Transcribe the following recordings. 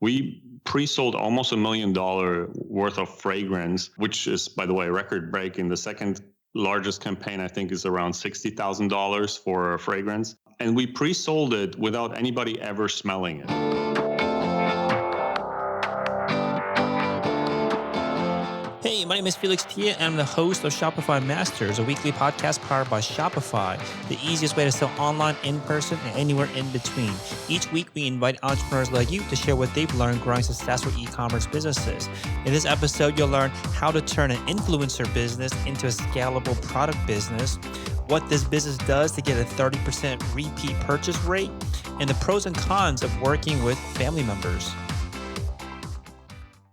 We pre-sold almost $1 million worth of fragrance, which is, by the way, record breaking. The second largest campaign, I think, is around $60,000 for a fragrance. And we pre-sold it without anybody ever smelling it. Hey, my name is Felix Tia, and I'm the host of Shopify Masters, a weekly podcast powered by Shopify, the easiest way to sell online, in person, and anywhere in between. Each week, we invite entrepreneurs like you to share what they've learned growing successful e-commerce businesses. In this episode, you'll learn how to turn an influencer business into a scalable product business, what this business does to get a 30% repeat purchase rate, and the pros and cons of working with family members.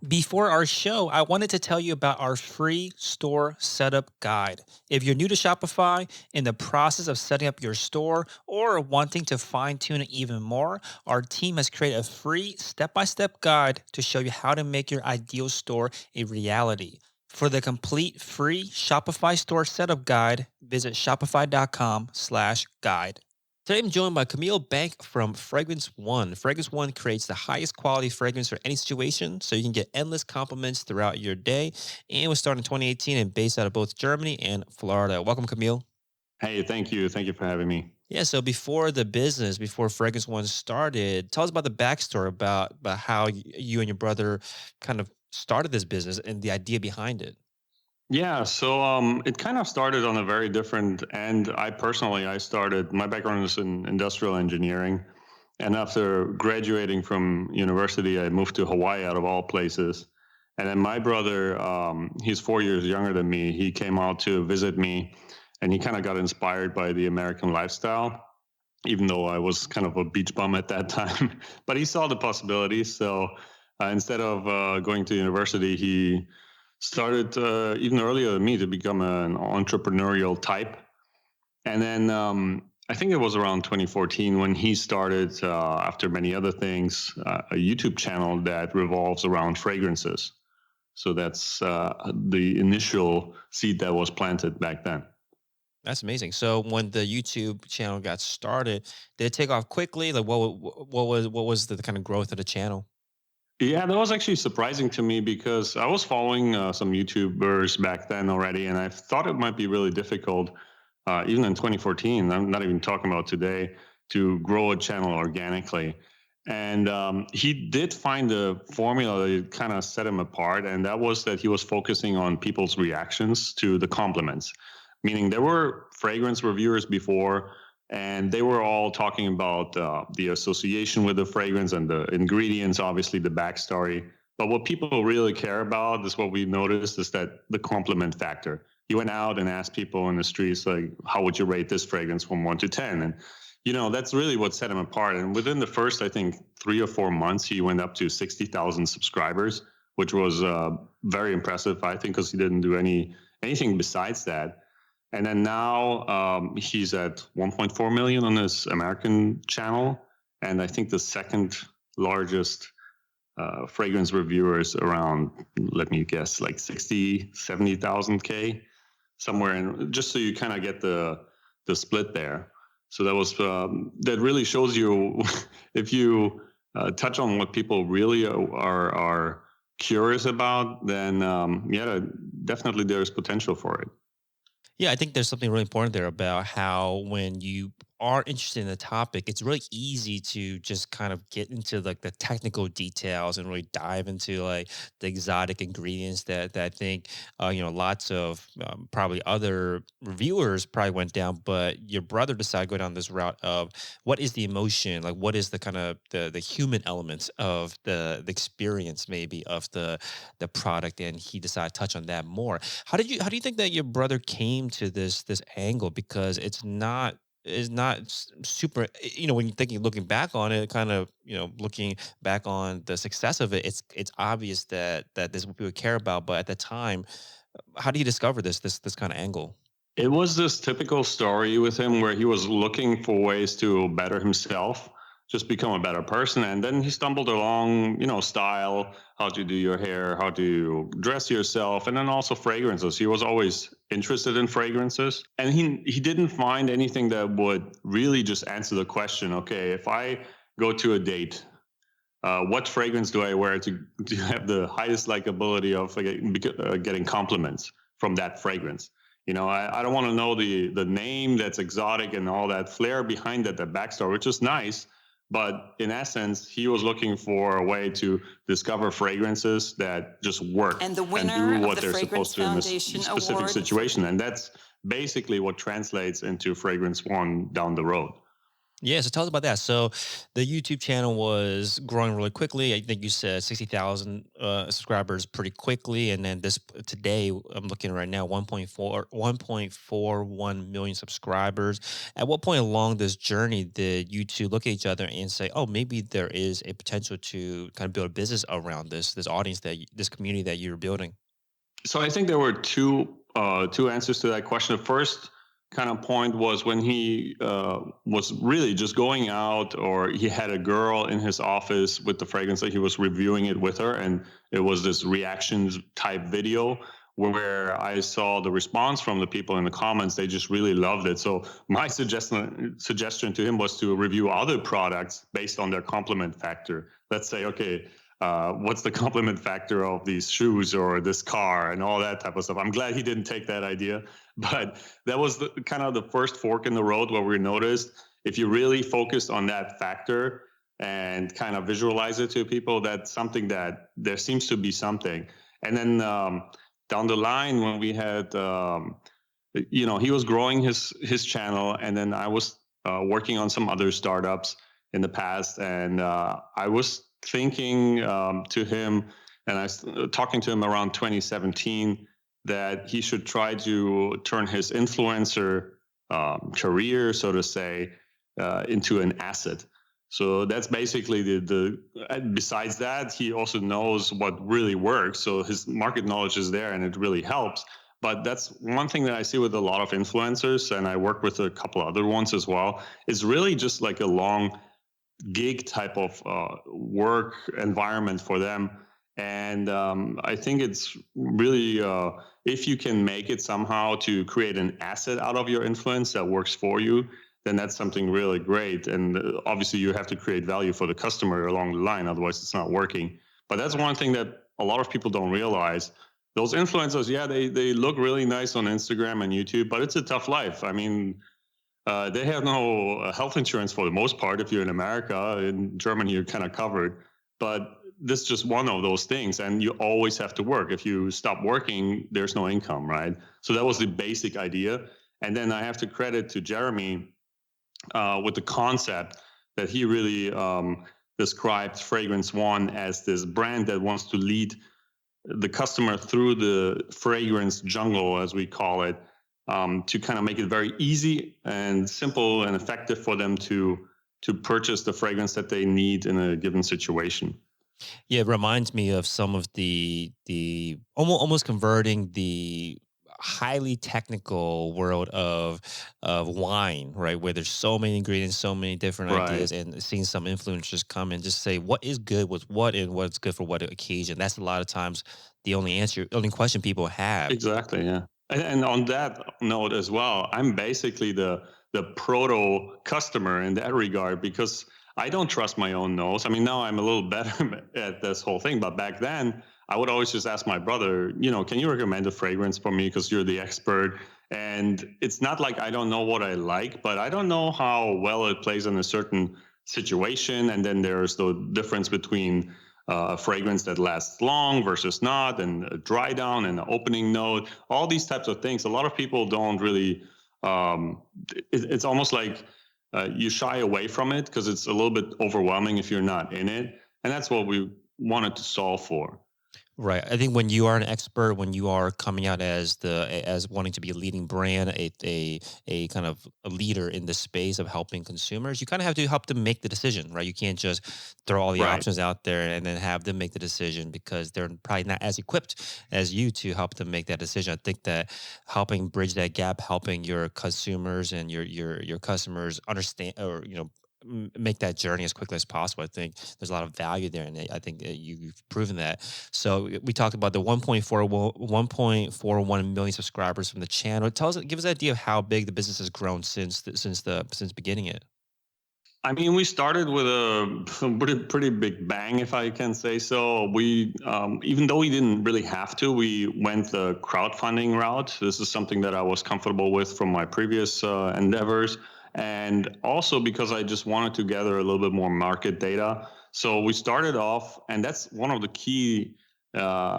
Before our show, I wanted to tell you about our free store setup guide. If you're new to Shopify, in the process of setting up your store, or wanting to fine-tune it even more, our team has created a free step-by-step guide to show you how to make your ideal store a reality. For the complete free Shopify store setup guide, visit shopify.com/guide. Today, I'm joined by Camille Bank from Fragrance One. Fragrance One creates the highest quality fragrance for any situation, so you can get endless compliments throughout your day. And was started in 2018 and based out of both Germany and Florida. Welcome, Camille. Hey, thank you. Thank you for having me. Yeah, so before Fragrance One started, tell us about the backstory about how you and your brother kind of started this business and the idea behind it. Yeah, so it kind of started on a very different end. I started, my background is in industrial engineering. And after graduating from university, I moved to Hawaii out of all places. And then my brother, he's 4 years younger than me. He came out to visit me and he kind of got inspired by the American lifestyle, even though I was kind of a beach bum at that time. But he saw the possibilities. So instead of going to university, he started even earlier than me to become an entrepreneurial type. And then I think it was around 2014 when he started, after many other things, a YouTube channel that revolves around fragrances. So that's the initial seed that was planted back then. That's amazing. So when the YouTube channel got started, did it take off quickly? Like what was the kind of growth of the channel? Yeah, that was actually surprising to me because I was following some YouTubers back then already, and I thought it might be really difficult, even in 2014. I'm not even talking about today, to grow a channel organically. And he did find a formula that kind of set him apart, and that was that he was focusing on people's reactions to the compliments. Meaning, there were fragrance reviewers before, and they were all talking about the association with the fragrance and the ingredients, obviously the backstory. But what people really care about is what we noticed is that the compliment factor. You went out and asked people in the streets, like, how would you rate this fragrance from 1 to 10? And, that's really what set him apart. And within the first, I think, 3 or 4 months, he went up to 60,000 subscribers, which was very impressive, I think, because he didn't do anything besides that. And then now he's at 1.4 million on his American channel. And I think the second largest fragrance reviewer is around, let me guess, like 60, 70,000 K somewhere. And just so you kind of get the split there. So that really shows you if you touch on what people really are curious about, then definitely there's potential for it. Yeah, I think there's something really important there about how when you are interested in the topic, it's really easy to just kind of get into like the technical details and really dive into like the exotic ingredients that I think lots of probably other reviewers probably went down, but your brother decided to go down this route of what is the emotion, like what is the kind of the human elements of the experience maybe of the product, and he decided to touch on that more. How do you think that your brother came to this angle? Because it's not is not super, when you're looking back on it, kind of, looking back on the success of it, it's obvious that this is what people care about. But at the time, how do you discover this kind of angle? It was this typical story with him where he was looking for ways to better himself, just become a better person. And then he stumbled along, style, how to do your hair, how to dress yourself, and then also fragrances. He was always interested in fragrances. And he didn't find anything that would really just answer the question, okay, if I go to a date, what fragrance do I wear to have the highest likability of getting compliments from that fragrance? I don't want to know the name that's exotic and all that flair behind it, the backstory, which is nice. But in essence, he was looking for a way to discover fragrances that just work And the and do winner of what the they're Fragrance supposed to in this Foundation specific Award for situation. And that's basically what translates into Fragrance One down the road. Yeah, so tell us about that. So the YouTube channel was growing really quickly. I think you said 60,000 subscribers pretty quickly. And then this today, I'm looking right now, 1.41 million subscribers. At what point along this journey did you two look at each other and say, oh, maybe there is a potential to kind of build a business around this audience, this community that you're building? So I think there were two answers to that question. The first kind of point was when he was really just going out, or he had a girl in his office with the fragrance that he was reviewing it with her, and it was this reactions type video where I saw the response from the people in the comments. They just really loved it. So my suggestion to him was to review other products based on their complement factor. Let's say, okay, what's the complement factor of these shoes or this car and all that type of stuff. I'm glad he didn't take that idea, but that was kind of the first fork in the road where we noticed if you really focus on that factor and kind of visualize it to people, that's something that there seems to be something. And then down the line, when we had, he was growing his channel, and then I was working on some other startups in the past, and I was thinking to him, and talking to him around 2017, that he should try to turn his influencer career, so to say, into an asset. So that's basically the besides that, he also knows what really works. So his market knowledge is there, and it really helps. But that's one thing that I see with a lot of influencers, and I work with a couple other ones as well, is really just like a long gig type of work environment for them. And I think it's really, if you can make it somehow to create an asset out of your influence that works for you, then that's something really great. And obviously, you have to create value for the customer along the line, otherwise, it's not working. But that's one thing that a lot of people don't realize. Those influencers, yeah, they look really nice on Instagram and YouTube, but it's a tough life. I mean, they have no health insurance for the most part. If you're in America, in Germany, you're kind of covered. But this is just one of those things, and you always have to work. If you stop working, there's no income, right? So that was the basic idea. And then I have to credit to Jeremy with the concept that he really described Fragrance One as this brand that wants to lead the customer through the fragrance jungle, as we call it, to kind of make it very easy and simple and effective for them to purchase the fragrance that they need in a given situation. Yeah, it reminds me of some of the almost converting the highly technical world of wine, right? Where there's so many ingredients, so many different Right. ideas, and seeing some influencers come and just say what is good with what and what's good for what occasion. That's a lot of times the only question people have. Exactly. Yeah. And on that note as well, I'm basically the proto customer in that regard, because I don't trust my own nose. I mean, now I'm a little better at this whole thing, but back then I would always just ask my brother, can you recommend a fragrance for me because you're the expert? And it's not like I don't know what I like, but I don't know how well it plays in a certain situation. And then there's the difference between a fragrance that lasts long versus not, and a dry down and an opening note, all these types of things. A lot of people don't really, it's almost like you shy away from it because it's a little bit overwhelming if you're not in it. And that's what we wanted to solve for. Right. I think when you are an expert, when you are coming out as as wanting to be a leading brand, a kind of a leader in the space of helping consumers, you kind of have to help them make the decision, right? You can't just throw all the Right. options out there and then have them make the decision because they're probably not as equipped as you to help them make that decision. I think that helping bridge that gap, helping your consumers and your customers understand, or make that journey as quickly as possible. I think there's a lot of value there, and I think you've proven that. So we talked about the 1.41 million subscribers from the channel. Give us an idea of how big the business has grown since beginning it. I mean, we started with a pretty big bang, if I can say so. We, even though we didn't really have to, we went the crowdfunding route. This is something that I was comfortable with from my previous endeavors, and also because I just wanted to gather a little bit more market data. So we started off, and that's one of the key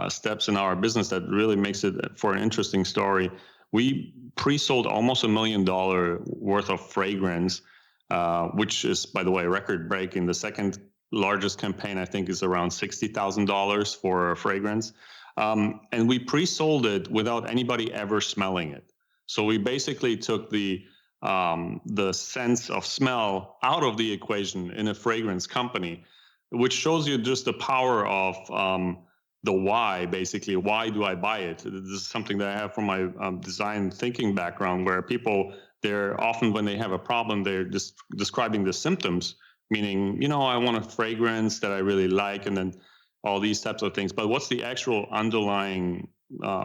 steps in our business that really makes it for an interesting story. We pre-sold almost $1 million worth of fragrance, which is, by the way, record breaking. The second largest campaign, I think, is around $60,000 for a fragrance. And we pre sold it without anybody ever smelling it. So we basically took the sense of smell out of the equation in a fragrance company, which shows you just the power of the why. Basically, why do I buy it? This is something that I have from my design thinking background, where people, they're often, when they have a problem, they're just describing the symptoms, meaning, I want a fragrance that I really like, and then all these types of things. But what's the actual underlying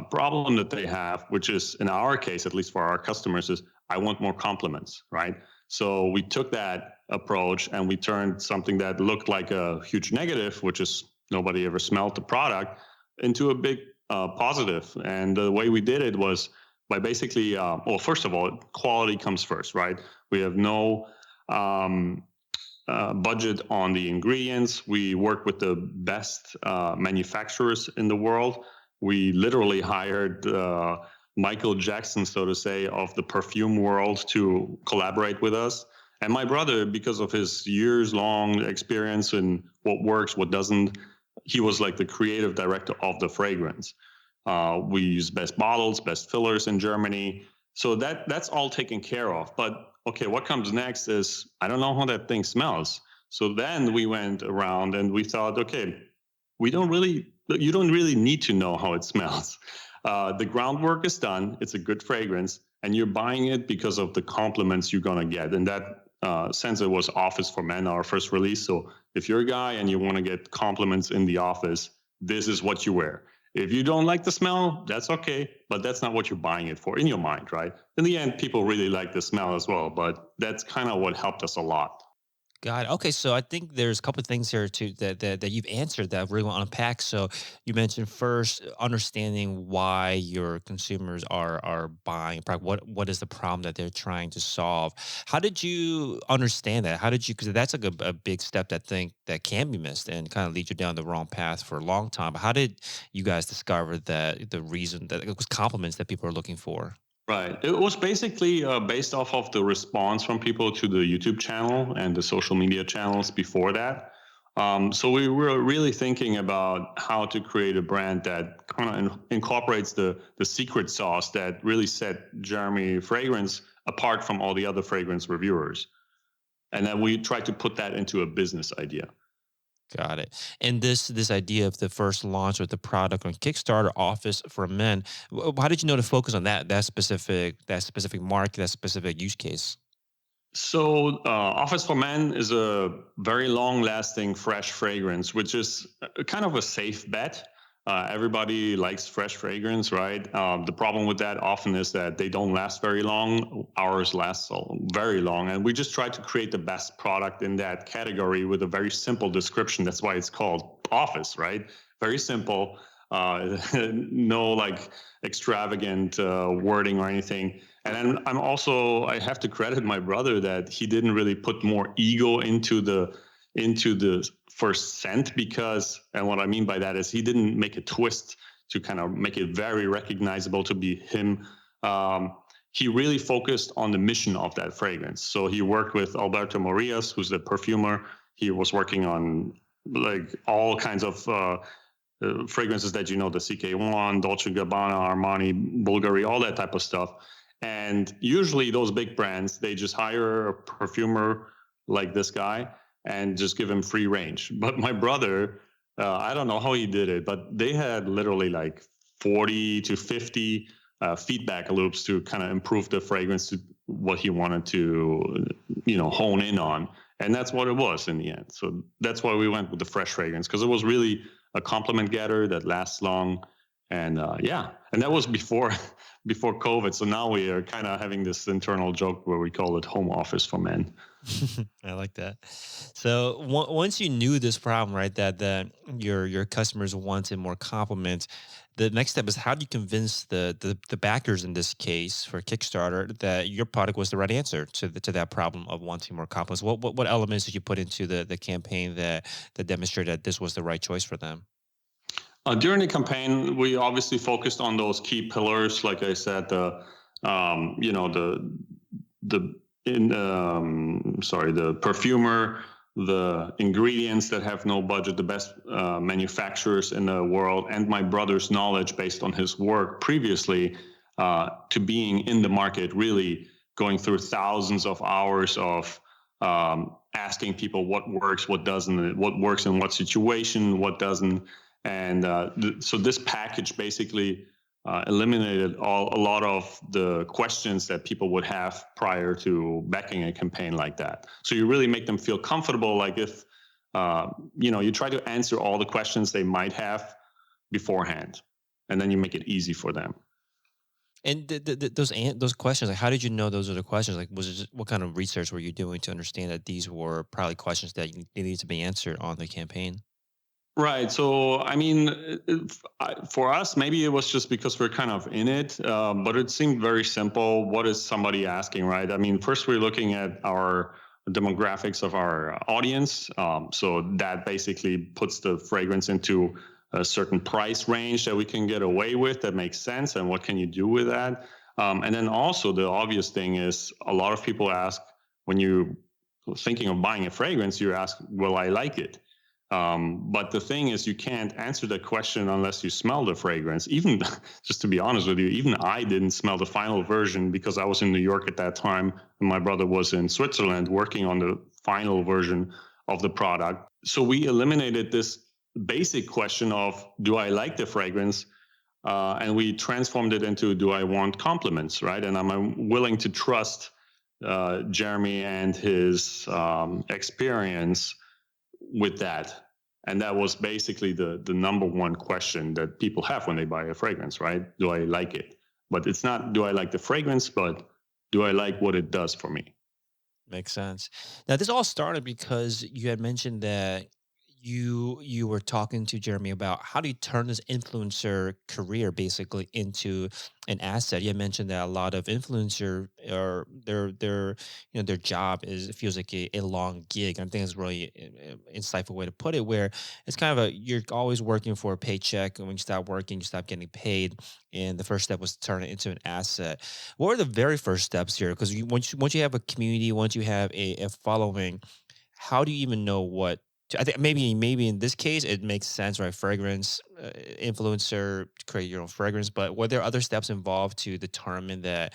problem that they have, which is, in our case, at least for our customers, is I want more compliments, right? So we took that approach and we turned something that looked like a huge negative, which is nobody ever smelled the product, into a big positive. And the way we did it was by basically, well, first of all, quality comes first, right? We have no budget on the ingredients. We work with the best manufacturers in the world. We literally hired Michael Jackson, so to say, of the perfume world to collaborate with us. And my brother, because of his years long experience in what works, what doesn't, he was like the creative director of the fragrance. We use best bottles, best fillers in Germany. So that's all taken care of. But okay, what comes next is, I don't know how that thing smells. So then we went around and we thought, okay, you don't really need to know how it smells. The groundwork is done. It's a good fragrance, and you're buying it because of the compliments you're gonna get. And that since it was Office for Men, our first release. So if you're a guy and you want to get compliments in the office, this is what you wear. If you don't like the smell, that's okay, but that's not what you're buying it for in your mind, right? In the end, people really like the smell as well, but that's kind of what helped us a lot. Got it. Okay, so I think there's a couple of things here too that you've answered that I really want to unpack. So you mentioned first understanding why your consumers are buying a product. What is the problem that they're trying to solve? How did you understand that? How did you? Because that's like a big step that think that can be missed and kind of lead you down the wrong path for a long time. How did you guys discover that the reason that it was compliments that people are looking for? Right. It was basically based off of the response from people to the YouTube channel and the social media channels before that. So we were really thinking about how to create a brand that kind of incorporates the secret sauce that really set Jeremy Fragrance apart from all the other fragrance reviewers. And then we tried to put that into a business idea. Got it. And this idea of the first launch of the product on Kickstarter, Office for Men, how did you know to focus on that specific market, that specific use case? So, Office for Men is a very long lasting fresh fragrance, which is kind of a safe bet. Everybody likes fresh fragrance, right? The problem with that often is that they don't last very long. Ours last so very long. And we just try to create the best product in that category with a very simple description. That's why it's called Office, right? Very simple. No like extravagant wording or anything. And I'm also, I have to credit my brother that he didn't really put more ego into the first scent, because, and what I mean by that is, he didn't make a twist to kind of make it very recognizable to be him. He really focused on the mission of that fragrance. So he worked with Alberto Morias, who's the perfumer. He was working on like all kinds of fragrances that, the CK1, Dolce & Gabbana, Armani, Bulgari, all that type of stuff. And usually those big brands, they just hire a perfumer like this guy and just give him free range. But my brother, I don't know how he did it, but they had literally like 40 to 50 feedback loops to kind of improve the fragrance to what he wanted to, hone in on. And that's what it was in the end. So that's why we went with the fresh fragrance, because it was really a compliment getter that lasts long. And yeah, and that was before before COVID. So now we are kind of having this internal joke where we call it home office for men. I like that. So once you knew this problem, right, that your customers wanted more compliments, the next step is how do you convince the backers in this case for Kickstarter that your product was the right answer to that problem of wanting more compliments? What elements did you put into the campaign that demonstrated that this was the right choice for them? During the campaign, we obviously focused on those key pillars, like I said, you know, the the perfumer, the ingredients that have no budget, the best manufacturers in the world, and my brother's knowledge based on his work previously to being in the market, really going through thousands of hours of asking people what works, what doesn't, what works in what situation, what doesn't. And so this package basically eliminated a lot of the questions that people would have prior to backing a campaign like that. So you really make them feel comfortable. Like if you try to answer all the questions they might have beforehand, and then you make it easy for them. And those questions, like, how did you know those are the questions? Like, was it just, what kind of research were you doing to understand that these were probably questions that needed to be answered on the campaign? Right. So, I mean, for us, maybe it was just because we're kind of in it, but it seemed very simple. What is somebody asking, right? I mean, first we're looking at our demographics of our audience. So that basically puts the fragrance into a certain price range that we can get away with that makes sense. And what can you do with that? And then also the obvious thing is a lot of people ask when you thinking of buying a fragrance, you ask, will I like it? But the thing is, you can't answer that question unless you smell the fragrance. Even, just to be honest with you, even I didn't smell the final version because I was in New York at that time, and my brother was in Switzerland working on the final version of the product. So we eliminated this basic question of, do I like the fragrance? And we transformed it into, do I want compliments, right? And I'm willing to trust Jeremy and his experience with that. And that was basically the number one question that people have when they buy a fragrance, right? Do I like it? But it's not, do I like the fragrance, but do I like what it does for me? Makes sense. Now, this all started because you had mentioned that you were talking to Jeremy about how do you turn this influencer career basically into an asset. You had mentioned that a lot of influencer or their job is it feels like a long gig. And I think it's really insightful way to put it, where it's kind of a you're always working for a paycheck, and when you stop working, you stop getting paid. And the first step was to turn it into an asset. What were the very first steps here? Because once you have a community, once you have a following, how do you even know what I think maybe in this case it makes sense, right? Fragrance influencer, create your own fragrance, but were there other steps involved to determine that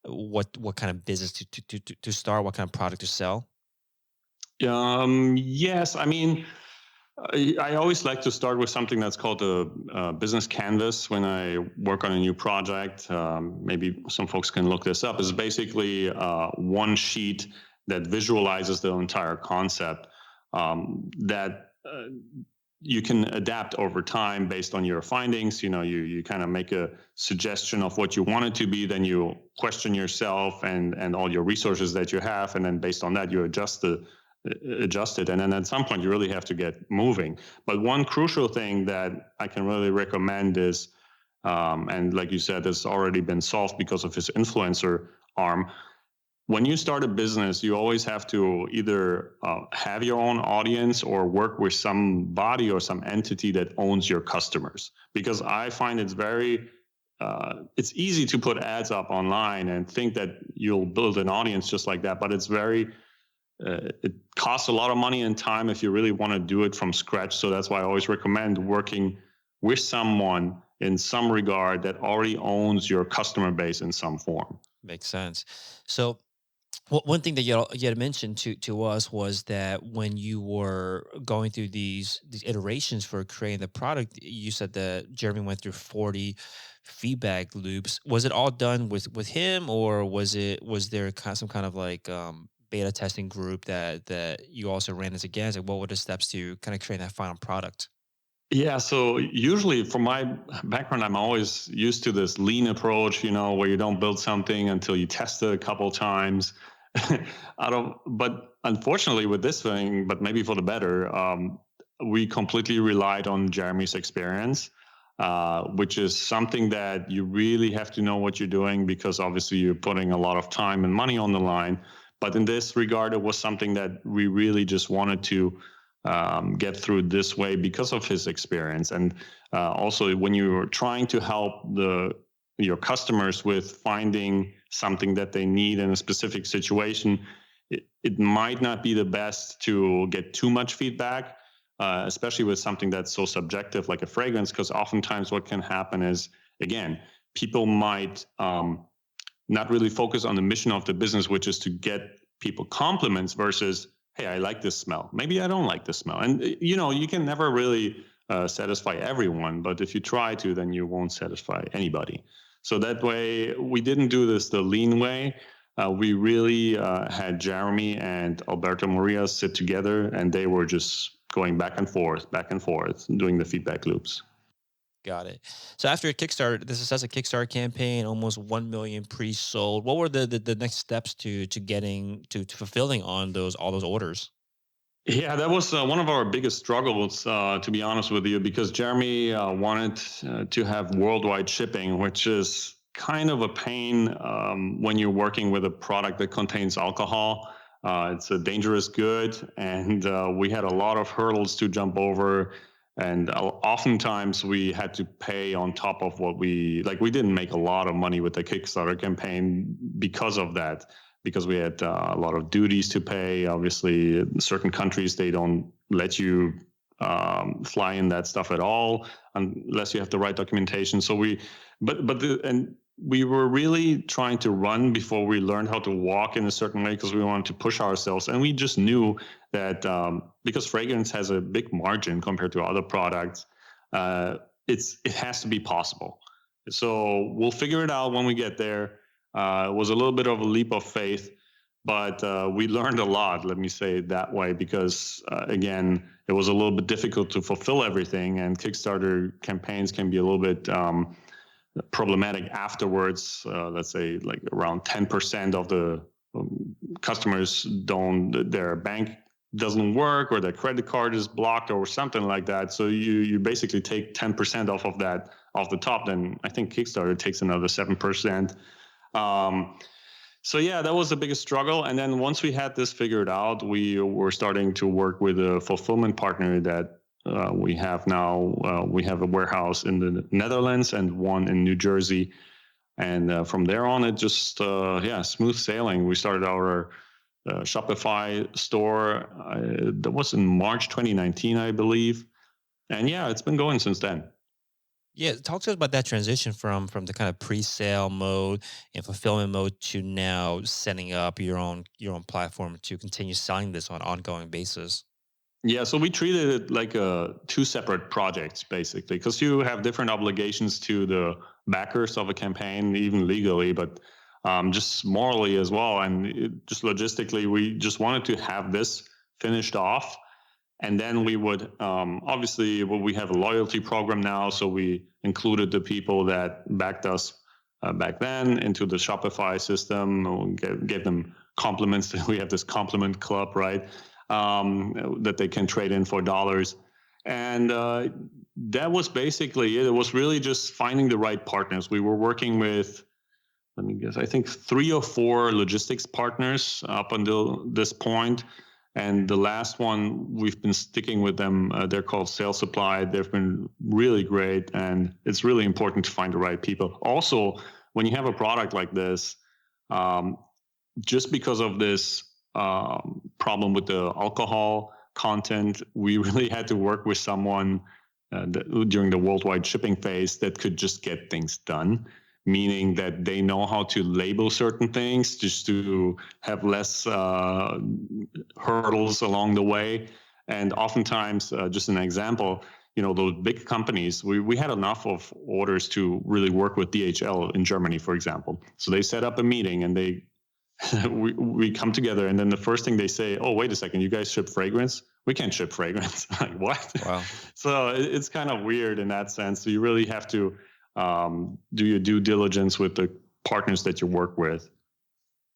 what kind of business to start, what kind of product to sell? Yes, I mean, I always like to start with something that's called a business canvas when I work on a new project. Maybe some folks can look this up. It's basically one sheet that visualizes the entire concept that you can adapt over time based on your findings. You kind of make a suggestion of what you want it to be, then you question yourself and all your resources that you have, and then based on that you adjust it, and then at some point you really have to get moving. But one crucial thing that I can really recommend is and like you said, it's already been solved because of his influencer arm. When you start a business, you always have to either have your own audience or work with somebody or some entity that owns your customers. Because I find it's easy to put ads up online and think that you'll build an audience just like that, but it costs a lot of money and time if you really want to do it from scratch. So that's why I always recommend working with someone in some regard that already owns your customer base in some form. Makes sense. So one thing that you had mentioned to us was that when you were going through these iterations for creating the product, you said that Jeremy went through 40 feedback loops. Was it all done with him, or was there some kind of like beta testing group that you also ran as against? Like, what were the steps to kind of create that final product? Yeah, so usually from my background, I'm always used to this lean approach, where you don't build something until you test it a couple times. But unfortunately with this thing, but maybe for the better, we completely relied on Jeremy's experience, which is something that you really have to know what you're doing because obviously you're putting a lot of time and money on the line. But in this regard, it was something that we really just wanted to get through this way because of his experience. And also, when you're trying to help your customers with finding something that they need in a specific situation, it might not be the best to get too much feedback, especially with something that's so subjective like a fragrance, because oftentimes what can happen is, again, people might not really focus on the mission of the business, which is to get people compliments versus, hey, I like this smell. Maybe I don't like this smell. And, you can never really satisfy everyone, but if you try to, then you won't satisfy anybody. So that way, we didn't do this the lean way. We really had Jeremy and Alberto Maria sit together, and they were just going back and forth, doing the feedback loops. Got it. So after a Kickstarter, this is as a Kickstarter campaign, almost 1 million pre-sold. What were the next steps to getting to fulfilling on those all those orders? Yeah, that was one of our biggest struggles, to be honest with you, because Jeremy wanted to have worldwide shipping, which is kind of a pain when you're working with a product that contains alcohol. It's a dangerous good, and we had a lot of hurdles to jump over. And oftentimes we had to pay on top of what we didn't make a lot of money with the Kickstarter campaign because of that, because we had a lot of duties to pay. Obviously, in certain countries, they don't let you fly in that stuff at all unless you have the right documentation. So and we were really trying to run before we learned how to walk in a certain way because we wanted to push ourselves. And we just knew that because fragrance has a big margin compared to other products, it has to be possible. So we'll figure it out when we get there. It was a little bit of a leap of faith, but we learned a lot, let me say it that way, because again, it was a little bit difficult to fulfill everything, and Kickstarter campaigns can be a little bit problematic afterwards. Let's say like around 10% of the customers their bank doesn't work or their credit card is blocked or something like that. So you basically take 10% off of that off the top. Then I think Kickstarter takes another 7%. So yeah, that was the biggest struggle. And then once we had this figured out, we were starting to work with a fulfillment partner that we have now. We have a warehouse in the Netherlands and one in New Jersey. And from there on, it just, smooth sailing. We started our Shopify store. That was in March 2019, I believe. And yeah, it's been going since then. Yeah, talk to us about that transition from the kind of pre-sale mode and fulfillment mode to now setting up your own platform to continue selling this on an ongoing basis. Yeah, so we treated it like two separate projects, basically, because you have different obligations to the backers of a campaign, even legally, but just morally as well. And just logistically, we just wanted to have this finished off. And then we would, obviously, we have a loyalty program now. So we included the people that backed us back then into the Shopify system, gave them compliments. We have this compliment club, right? That they can trade in for dollars. And that was basically it. It was really just finding the right partners. We were working with, let me guess, I think 3 or 4 logistics partners up until this point. And the last one, we've been sticking with them. They're called Sales Supply. They've been really great. And it's really important to find the right people. Also, when you have a product like this, just because of this problem with the alcohol content, we really had to work with someone during the worldwide shipping phase that could just get things done, meaning that they know how to label certain things just to have less hurdles along the way. And oftentimes, just an example, those big companies, we had enough of orders to really work with DHL in Germany, for example. So they set up a meeting and we come together, and then the first thing they say, oh, wait a second, you guys ship fragrance? we can't ship fragrance. Like what? Wow. So it's kind of weird in that sense. So you really have to do your due diligence with the partners that you work with.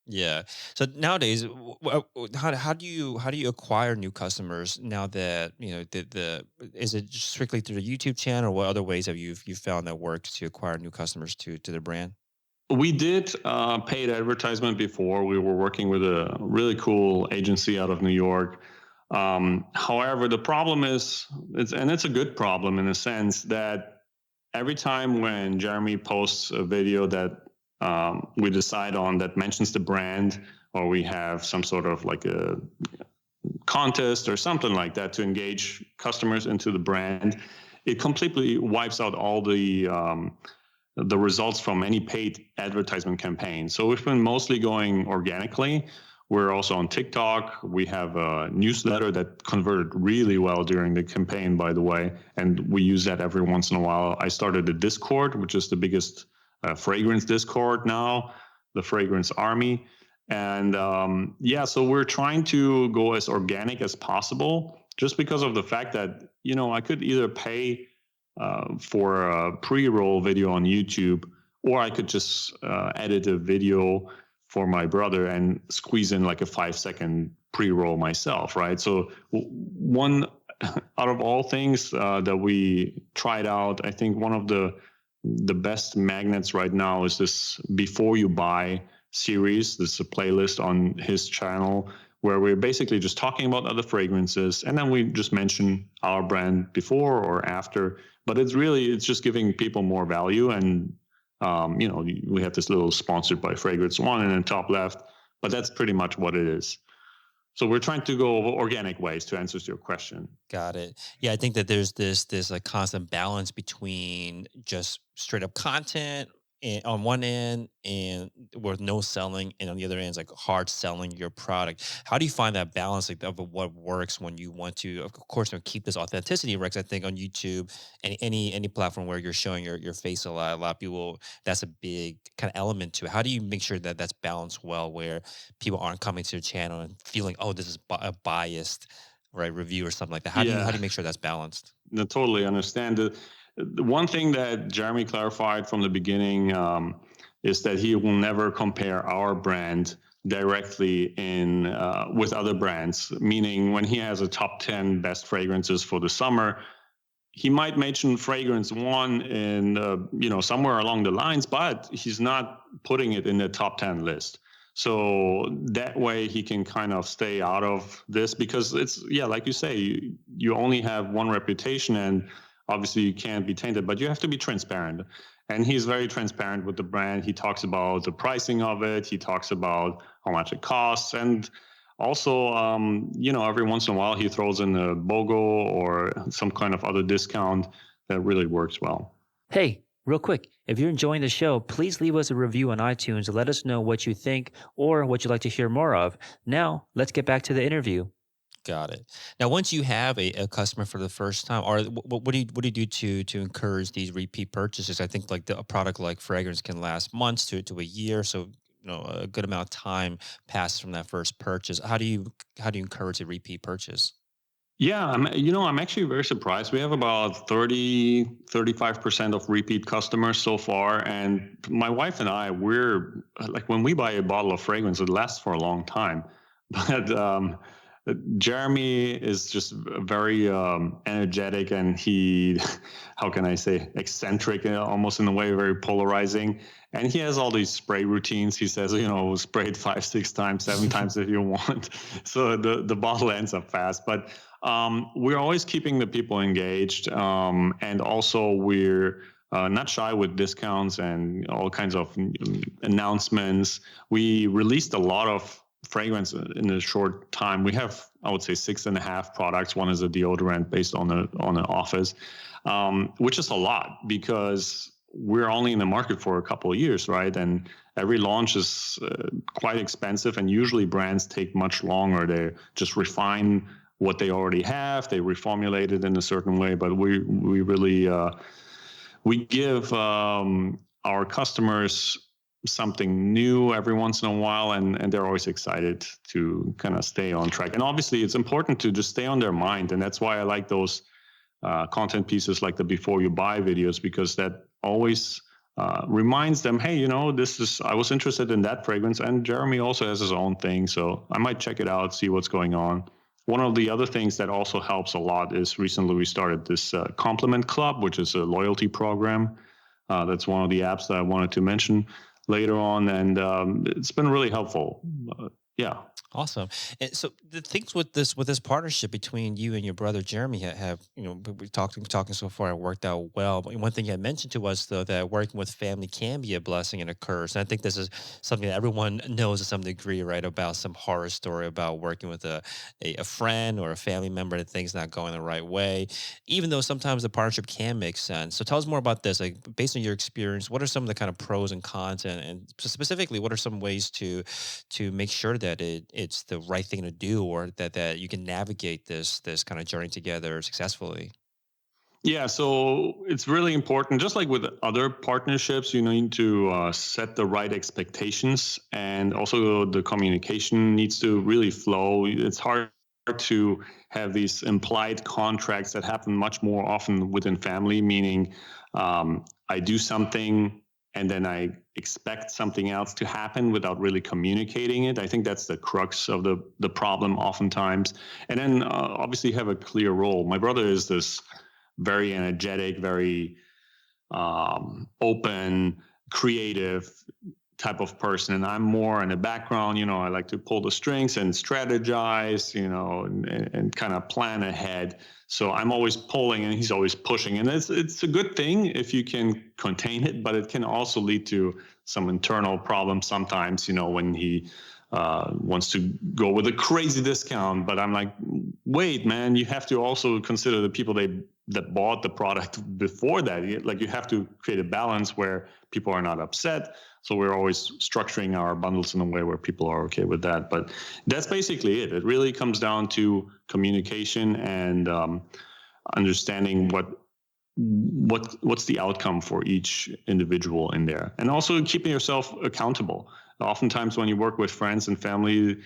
Yeah. So nowadays, how do you acquire new customers now that the is it just strictly through the YouTube channel, or what other ways have you found that works to acquire new customers to the brand? We did paid advertisement before. We were working with a really cool agency out of New York. However, the problem is, it's a good problem in a sense that every time when Jeremy posts a video that we decide on that mentions the brand, or we have some sort of like a contest or something like that to engage customers into the brand, it completely wipes out all the results from any paid advertisement campaign. So we've been mostly going organically. We're also on TikTok. We have a newsletter that converted really well during the campaign, by the way, and we use that every once in a while. I started a Discord, which is the biggest fragrance Discord now, the Fragrance Army. And yeah, so we're trying to go as organic as possible, just because of the fact that, I could either pay for a pre-roll video on YouTube, or I could just edit a video for my brother and squeeze in like a 5-second pre-roll myself, right? So one out of all things that we tried out, I think one of the best magnets right now is this Before You Buy series. This is a playlist on his channel where we're basically just talking about other fragrances, and then we just mention our brand before or after. But it's just giving people more value. And we have this little sponsored by Fragrance One in the top left, but that's pretty much what it is. So we're trying to go organic ways to answer your question. Got it. Yeah, I think that there's this like constant balance between just straight up content on one end and with no selling, and on the other end is like hard selling your product. How do you find that balance like, of what works when you want to, of course, keep this authenticity? Rex, I think on YouTube and any platform where you're showing your face a lot of people, that's a big kind of element to it. How do you make sure that that's balanced well, where people aren't coming to your channel and feeling, oh, this is a biased right review or something like that? How do Yeah, you make sure that's balanced? I totally understand. The one thing that Jeremy clarified from the beginning is that he will never compare our brand directly in with other brands. Meaning, when he has a top 10 best fragrances for the summer, he might mention Fragrance One in somewhere along the lines, but he's not putting it in the top 10 list. So that way he can kind of stay out of this, because it's, yeah, like you say, you only have one reputation, and obviously you can't be tainted, but you have to be transparent. And he's very transparent with the brand. He talks about the pricing of it. He talks about how much it costs. And also, every once in a while he throws in a BOGO or some kind of other discount that really works well. Hey, real quick, if you're enjoying the show, please leave us a review on iTunes to let us know what you think or what you'd like to hear more of. Now, let's get back to the interview. Got it. Now, once you have a customer for the first time, or what do you do to encourage these repeat purchases? I think like a product like fragrance can last months to a year, so a good amount of time passes from that first purchase. How do you encourage a repeat purchase? Yeah, I'm actually very surprised. We have about 35% of repeat customers so far. And my wife and I, we're like, when we buy a bottle of fragrance, it lasts for a long time. But Jeremy is just very energetic, and he, how can I say, eccentric, almost in a way, very polarizing. And he has all these spray routines. He says, spray it 5, 6 times, 7 times if you want. So the bottle ends up fast. But we're always keeping the people engaged. And also we're not shy with discounts and all kinds of announcements. We released a lot of fragrance in a short time. We have, I would say, 6.5 products. One is a deodorant based on the office, which is a lot because we're only in the market for a couple of years, right? And every launch is quite expensive, and usually brands take much longer. They just refine what they already have. They reformulate it in a certain way, but we really we give our customers something new every once in a while, and they're always excited to kind of stay on track. And obviously it's important to just stay on their mind, and that's why I like those content pieces like the before you buy videos, because that always reminds them, hey, this is, I was interested in that fragrance, and Jeremy also has his own thing, so I might check it out, see what's going on. One of the other things that also helps a lot is recently we started this Compliment Club, which is a loyalty program. That's one of the apps that I wanted to mention later on, and it's been really helpful. Yeah. Awesome. And so the things with this partnership between you and your brother Jeremy have we talking so far, it worked out well. But one thing you had mentioned to us though, that working with family can be a blessing and a curse. And I think this is something that everyone knows to some degree, right? About some horror story about working with a friend or a family member and things not going the right way, even though sometimes the partnership can make sense. So tell us more about this. Like based on your experience, what are some of the kind of pros and cons, and specifically, what are some ways to make sure that it's the right thing to do, or that you can navigate this kind of journey together successfully? Yeah, so it's really important, just like with other partnerships, you need to set the right expectations, and also the communication needs to really flow. It's hard to have these implied contracts that happen much more often within family, meaning I do something and then I expect something else to happen without really communicating it. I think that's the crux of the problem oftentimes. And then obviously have a clear role. My brother is this very energetic, very open, creative type of person, and I'm more in the background. I like to pull the strings and strategize, and kind of plan ahead. So I'm always pulling and he's always pushing, and it's a good thing if you can contain it, but it can also lead to some internal problems sometimes, when he wants to go with a crazy discount. But I'm like, wait, man, you have to also consider the people that bought the product before that. Like, you have to create a balance where people are not upset. So we're always structuring our bundles in a way where people are okay with that. But that's basically it. It really comes down to communication and understanding what's the outcome for each individual in there, and also keeping yourself accountable. Oftentimes when you work with friends and family,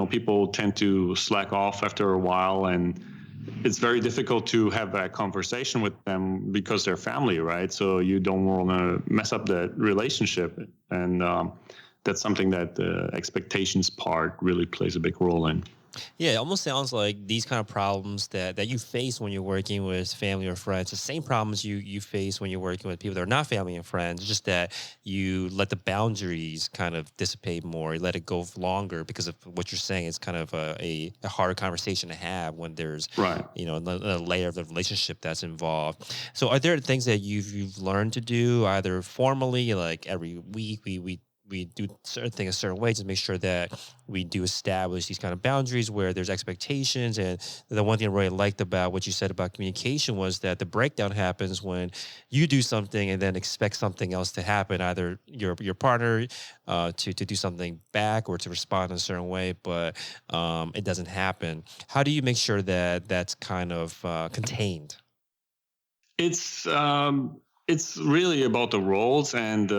people tend to slack off after a while, and it's very difficult to have that conversation with them because they're family, right? So you don't want to mess up that relationship, and that's something that the expectations part really plays a big role in. Yeah, it almost sounds like these kind of problems that you face when you're working with family or friends, the same problems you face when you're working with people that are not family and friends. It's just that you let the boundaries kind of dissipate more, you let it go longer because of what you're saying. It's kind of a harder conversation to have when there's Right. a layer of the relationship that's involved. So, are there things that you've learned to do either formally, like every week we do certain things a certain way to make sure that we do establish these kind of boundaries where there's expectations. And the one thing I really liked about what you said about communication was that the breakdown happens when you do something and then expect something else to happen, either your partner to do something back or to respond in a certain way, but it doesn't happen. How do you make sure that that's kind of contained? It's really about the roles, and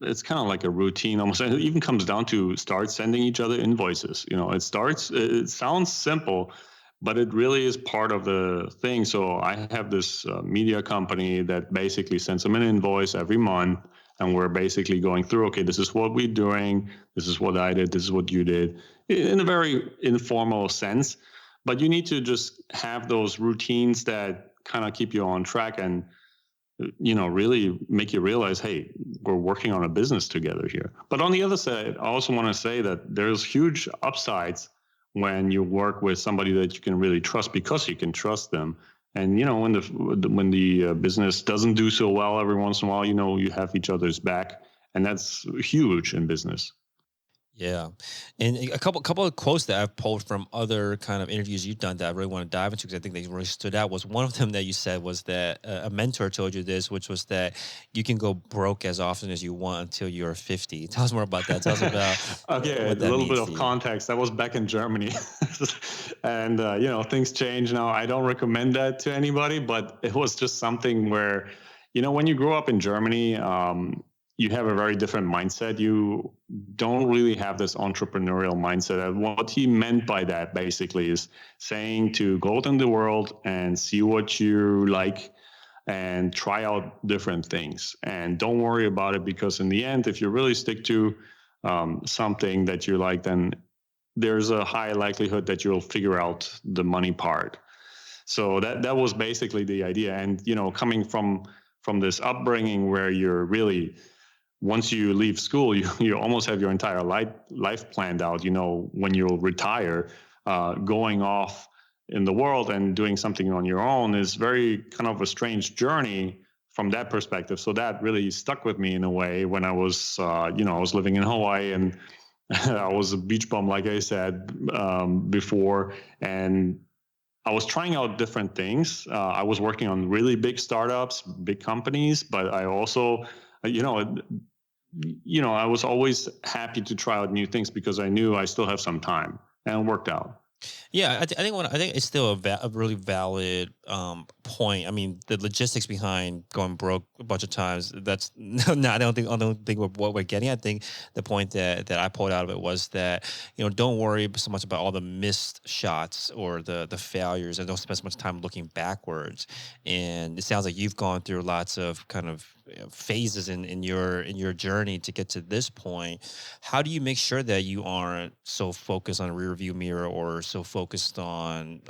it's kind of like a routine almost. And it even comes down to start sending each other invoices. It sounds simple, but it really is part of the thing. So I have this media company that basically sends them an invoice every month, and we're basically going through, okay, this is what we're doing, this is what I did, this is what you did, in a very informal sense. But you need to just have those routines that kind of keep you on track, and really make you realize, hey, we're working on a business together here. But on the other side, I also want to say that there's huge upsides when you work with somebody that you can really trust, because you can trust them. And when the business doesn't do so well every once in a while, you have each other's back, and that's huge in business. Yeah, and a couple of quotes that I've pulled from other kind of interviews you've done that I really want to dive into because I think they really stood out. Was one of them that you said was that a mentor told you this, which was that you can go broke as often as you want until you're 50. Tell us more about that. Tell us about Okay, a what that little bit means to of you. context. That was back in Germany, and things change now. I don't recommend that to anybody, but it was just something where, when you grow up in Germany, you have a very different mindset. You don't really have this entrepreneurial mindset. And what he meant by that basically is saying to go out in the world and see what you like and try out different things. And don't worry about it, because in the end, if you really stick to something that you like, then there's a high likelihood that you'll figure out the money part. So that was basically the idea. And coming from this upbringing where you're really, once you leave school, you almost have your entire life planned out. When you'll retire, going off in the world and doing something on your own is very kind of a strange journey from that perspective. So that really stuck with me in a way when I was, I was living in Hawaii, and I was a beach bum, like I said before, and I was trying out different things. I was working on really big startups, big companies, but I also, I was always happy to try out new things because I knew I still have some time, and it worked out. Yeah, I think it's still a really valid point. I mean, the logistics behind going broke a bunch of times. That's no, I don't think what we're getting. I think the point that I pulled out of it was that don't worry so much about all the missed shots or the failures, and don't spend so much time looking backwards. And it sounds like you've gone through lots of kind of phases in your journey to get to this point. How do you make sure that you aren't so focused on a rear view mirror or so focused on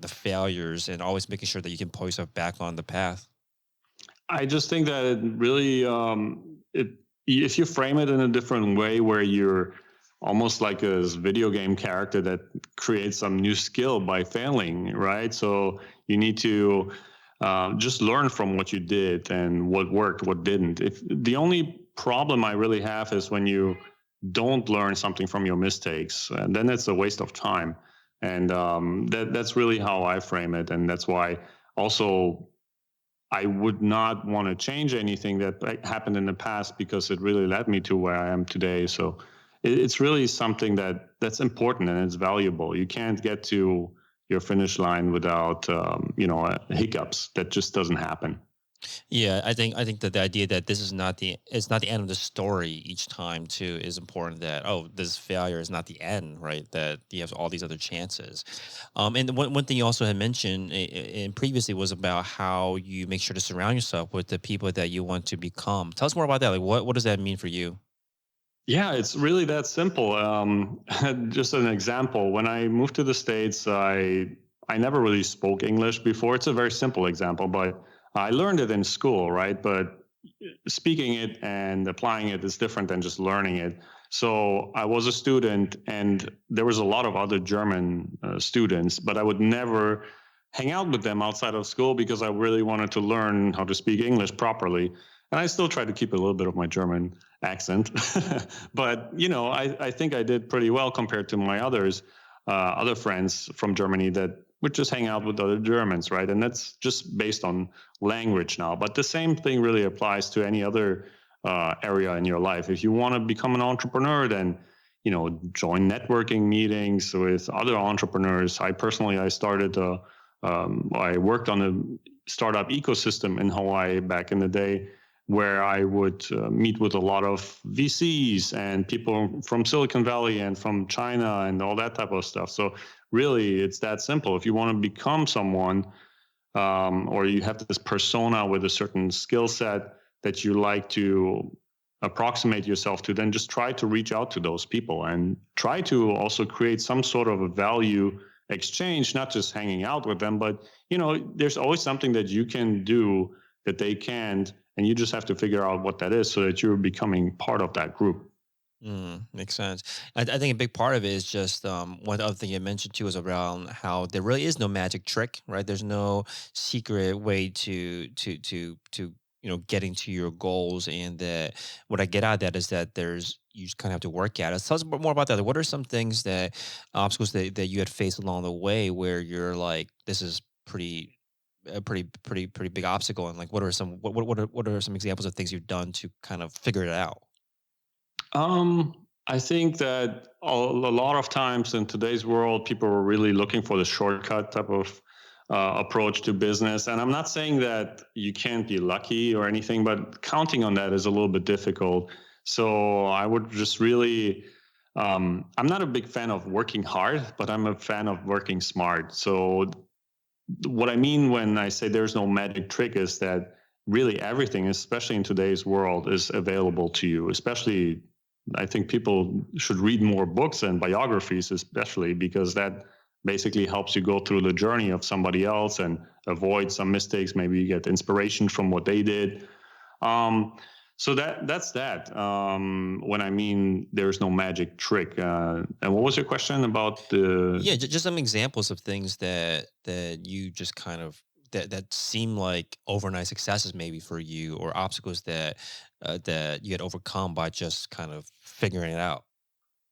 the failures, and always making sure that you can pull yourself back on the path? I just think that it really, if you frame it in a different way, where you're almost like a video game character that creates some new skill by failing, right? So you need to just learn from what you did and what worked, what didn't. If the only problem I really have is when you don't learn something from your mistakes, and then it's a waste of time. And that's really how I frame it, and that's why also I would not want to change anything that happened in the past, because it really led me to where I am today. So it's really something that's important and it's valuable. You can't get to your finish line without hiccups. That just doesn't happen. Yeah, I think that the idea that this is not it's not the end of the story each time too is important. That, oh, this failure is not the end, right? That you have all these other chances. And one thing you also had mentioned in previously was about how you make sure to surround yourself with the people that you want to become. Tell us more about that. Like, what does that mean for you? Yeah, it's really that simple. Just an example. When I moved to the States, I never really spoke English before. It's a very simple example, but I learned it in school, right? But speaking it and applying it is different than just learning it. So I was a student, and there was a lot of other German students, but I would never hang out with them outside of school because I really wanted to learn how to speak English properly. And I still try to keep a little bit of my German accent, but I think I did pretty well compared to my other friends from Germany that would just hang out with other Germans, right? And that's just based on language now. But the same thing really applies to any other area in your life. If you want to become an entrepreneur, then join networking meetings with other entrepreneurs. I worked on a startup ecosystem in Hawaii back in the day, where I would meet with a lot of VCs and people from Silicon Valley and from China and all that type of stuff. So really, it's that simple. If you want to become someone, or you have this persona with a certain skill set that you like to approximate yourself to, then just try to reach out to those people and try to also create some sort of a value exchange, not just hanging out with them, but there's always something that you can do that they can't, and you just have to figure out what that is so that you're becoming part of that group. Makes sense. I think a big part of it is just one other thing you mentioned too is around how there really is no magic trick, right? There's no secret way to getting to your goals, and that what I get out of that is that there's you just kind of have to work at it. Tell us more about that. Like, what are some things that obstacles that you had faced along the way where you're like, this is pretty a pretty big obstacle, and like, what are some examples of things you've done to kind of figure it out? I think that a lot of times in today's world, people are really looking for the shortcut type of approach to business. And I'm not saying that you can't be lucky or anything, but counting on that is a little bit difficult. So I would just really, I'm not a big fan of working hard, but I'm a fan of working smart. So what I mean when I say there's no magic trick is that really everything, especially in today's world, is available to you. Especially, I think people should read more books and biographies, especially because that basically helps you go through the journey of somebody else and avoid some mistakes. Maybe you get inspiration from what they did. So that's that. When I mean there's no magic trick. And what was your question about the? Yeah, just some examples of things that you just kind of that seem like overnight successes maybe for you, or obstacles that you had overcome by just kind of figuring it out.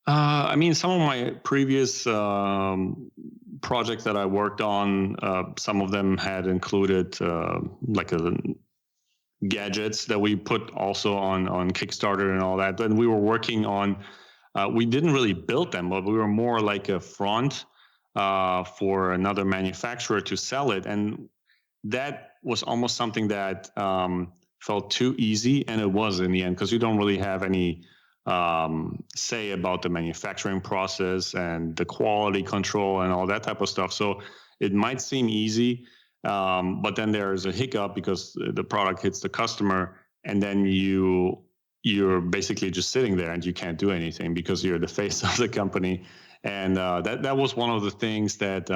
I mean, some of my previous projects that I worked on, some of them had included like a gadgets that we put also on Kickstarter and all that. And we were working on. We didn't really build them, but we were more like a front for another manufacturer to sell it, and that was almost something that felt too easy, and it was in the end because you don't really have any say about the manufacturing process and the quality control and all that type of stuff. So it might seem easy, but then there's a hiccup because the product hits the customer, and then you're basically just sitting there and you can't do anything because you're the face of the company. And that was one of the things that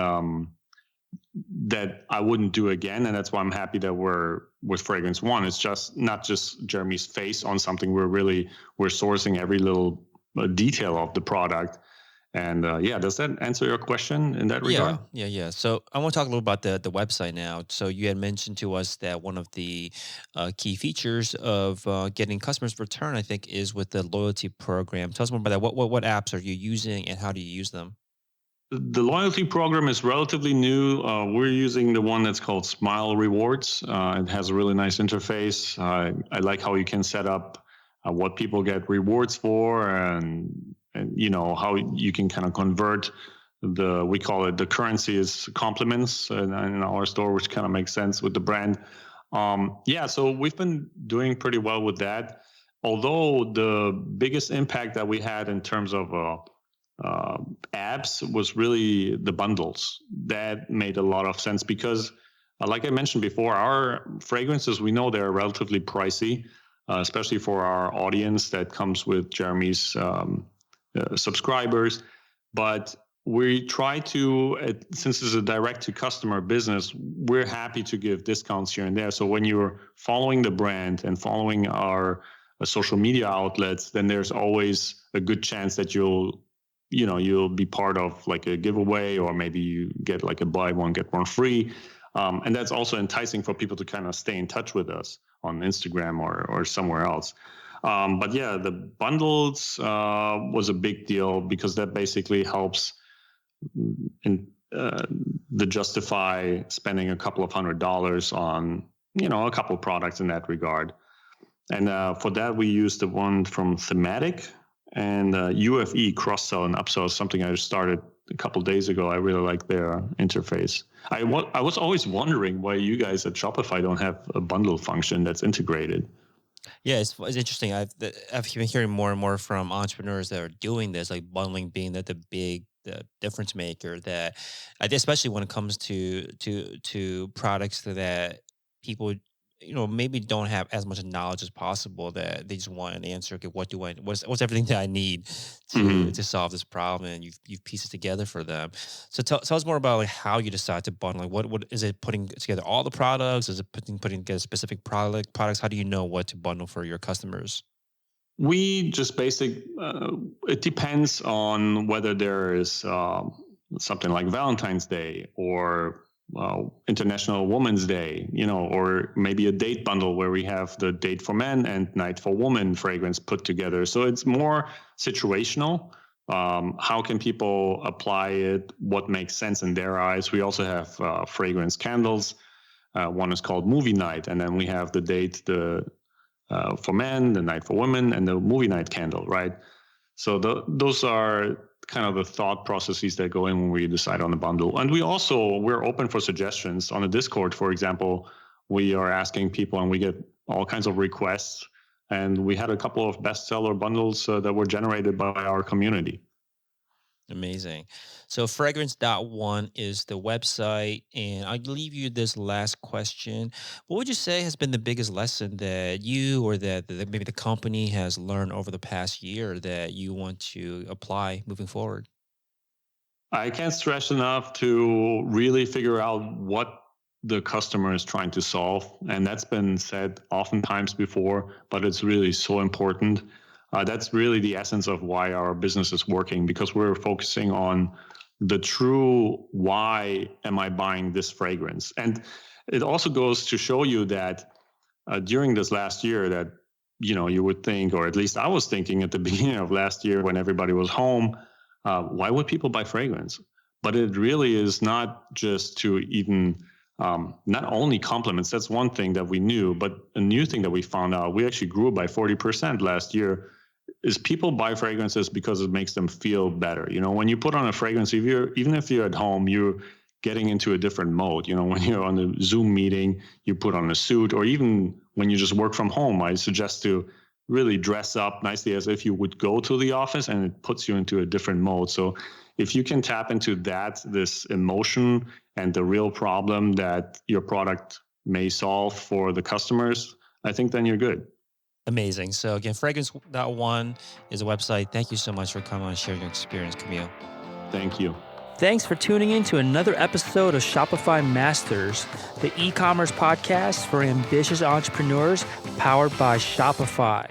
that I wouldn't do again, and that's why I'm happy that we're with Fragrance One. It's just not just Jeremy's face on something. We're sourcing every little detail of the product. And yeah, does that answer your question in that regard? Yeah. So I want to talk a little about the website now. So you had mentioned to us that one of the key features of getting customers return, I think, is with the loyalty program. Tell us more about that. What apps are you using, and how do you use them? The loyalty program is relatively new. We're using the one that's called Smile Rewards. It has a really nice interface. I like how you can set up what people get rewards for, and you know how you can kind of convert we call it, the currency is compliments in our store, which kind of makes sense with the brand. Yeah, so we've been doing pretty well with that. Although the biggest impact that we had in terms of apps was really the bundles. That made a lot of sense because, like I mentioned before, our fragrances, we know they're relatively pricey, especially for our audience that comes with Jeremy's subscribers. But we try to, since it's a direct to customer business, we're happy to give discounts here and there. So when you're following the brand and following our social media outlets, then there's always a good chance that you'll be part of like a giveaway, or maybe you get like a buy one get one free, and that's also enticing for people to kind of stay in touch with us on Instagram or somewhere else. But yeah, the bundles was a big deal because that basically helps in the justify spending a couple of $100s on a couple of products in that regard. And for that we use the one from Thematic. And UFE, cross-sell and upsell, is something I just started a couple of days ago. I really like their interface. I was always wondering why you guys at Shopify don't have a bundle function that's integrated. Yeah, it's interesting. I've been hearing more and more from entrepreneurs that are doing this, like bundling being the difference maker. That I think, especially when it comes to products that people maybe don't have as much knowledge as possible, that they just want an answer. Okay, what's everything that I need to Mhm. to solve this problem, and you've pieced it together for them. So tell us more about like how you decide to bundle. Like what is it, putting together all the products? Is it putting together specific products? How do you know what to bundle for your customers? We just it depends on whether there is something like Valentine's Day or International Women's Day, or maybe a date bundle where we have the date for men and night for women fragrance put together. So it's more situational. How can people apply it? What makes sense in their eyes? We also have fragrance candles. One is called Movie Night, and then we have the date for men, the night for women, and the movie night candle, right? So those are kind of the thought processes that go in when we decide on a bundle. And we're open for suggestions on the Discord, for example. We are asking people and we get all kinds of requests. And we had a couple of bestseller bundles that were generated by our community. Amazing. So fragrance.one is the website. And I'll leave you this last question. What would you say has been the biggest lesson that you or that maybe the company has learned over the past year that you want to apply moving forward? I can't stress enough to really figure out what the customer is trying to solve. And that's been said oftentimes before, but it's really so important. That's really the essence of why our business is working, because we're focusing on the true why am I buying this fragrance. And it also goes to show you that during this last year that, you would think, or at least I was thinking at the beginning of last year when everybody was home, why would people buy fragrance? But it really is not just to even not only compliments. That's one thing that we knew, but a new thing that we found out, we actually grew by 40% last year, is people buy fragrances because it makes them feel better. When you put on a fragrance, even if you're at home, you're getting into a different mode. When you're on a Zoom meeting, you put on a suit, or even when you just work from home, I suggest to really dress up nicely as if you would go to the office, and it puts you into a different mode. So if you can tap into this emotion and the real problem that your product may solve for the customers, I think then you're good. Amazing. So again, fragrance.one is a website. Thank you so much for coming on and sharing your experience, Camille. Thank you. Thanks for tuning in to another episode of Shopify Masters, the e-commerce podcast for ambitious entrepreneurs powered by Shopify.